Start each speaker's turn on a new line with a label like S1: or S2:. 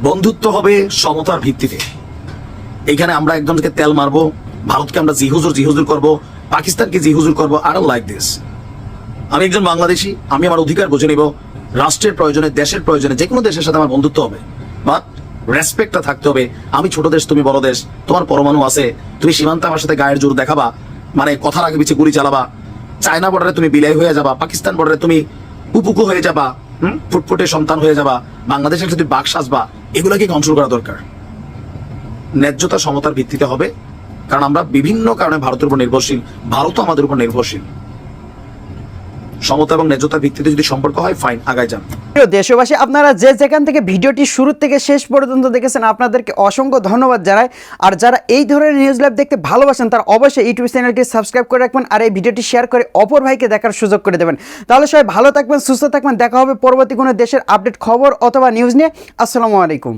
S1: বন্ধুত্ব হবে সমতার ভিত্তিতে। এখানে আমরা একজনকে তেল মারবো, ভারতকে আমরা জি হুজুর করবো, পাকিস্তানকে জি হুজুর করবো। I don't like this. আমি একজন বাংলাদেশি, আমি আমার অধিকার বুঝে নিব। রাষ্ট্রের প্রয়োজনে, দেশের প্রয়োজনে যে কোনো দেশের সাথে আমার বন্ধুত্ব হবে, বাট রেসপেক্টটা থাকতে হবে। আমি ছোট দেশ, তুমি বড় দেশ, তোমার পরমাণু আছে, তুমি সীমান্তে আমার সাথে গায়ের জোর দেখাবা, মানে কথার আগে পিছিয়ে গুলি চালাবা। চায়না বর্ডারে তুমি বিলাই হয়ে যাবা, পাকিস্তান বর্ডারে তুমি পুপুকু হয়ে যাবা, ফুটফুটে সন্তান হয়ে যাবা, বাংলাদেশের সাথে বাঘ সাজবা। এগুলোকে কন্ট্রোল করা দরকার। ন্যায্যতা সমতার ভিত্তিতে হবে, কারণ আমরা বিভিন্ন কারণে ভারতের উপর নির্ভরশীল, ভারতও আমাদের উপর নির্ভরশীল। সমতা এবং ন্যায্যতার ভিত্তিতে যদি সম্পর্ক হয়, ফাইন, আগায় যান।
S2: প্রিয় দেশবাসী, আপনারা যে যেখান থেকে ভিডিওটি শুরু থেকে শেষ পর্যন্ত দেখেছেন, আপনাদেরকে অসংখ্য ধন্যবাদ জানাই। আর যারা এই ধরনের নিউজ লাইভ দেখতে ভালোবাসেন, তারা অবশ্যই ইউটিউব চ্যানেলটি সাবস্ক্রাইব করে রাখবেন আর এই ভিডিওটি শেয়ার করে অপর ভাইকে দেখার সুযোগ করে দেবেন। তাহলে সবাই ভালো থাকবেন, সুস্থ থাকবেন। দেখা হবে পরবর্তী কোনো দেশের আপডেট খবর অথবা নিউজ নিয়ে। আসসালামু আলাইকুম।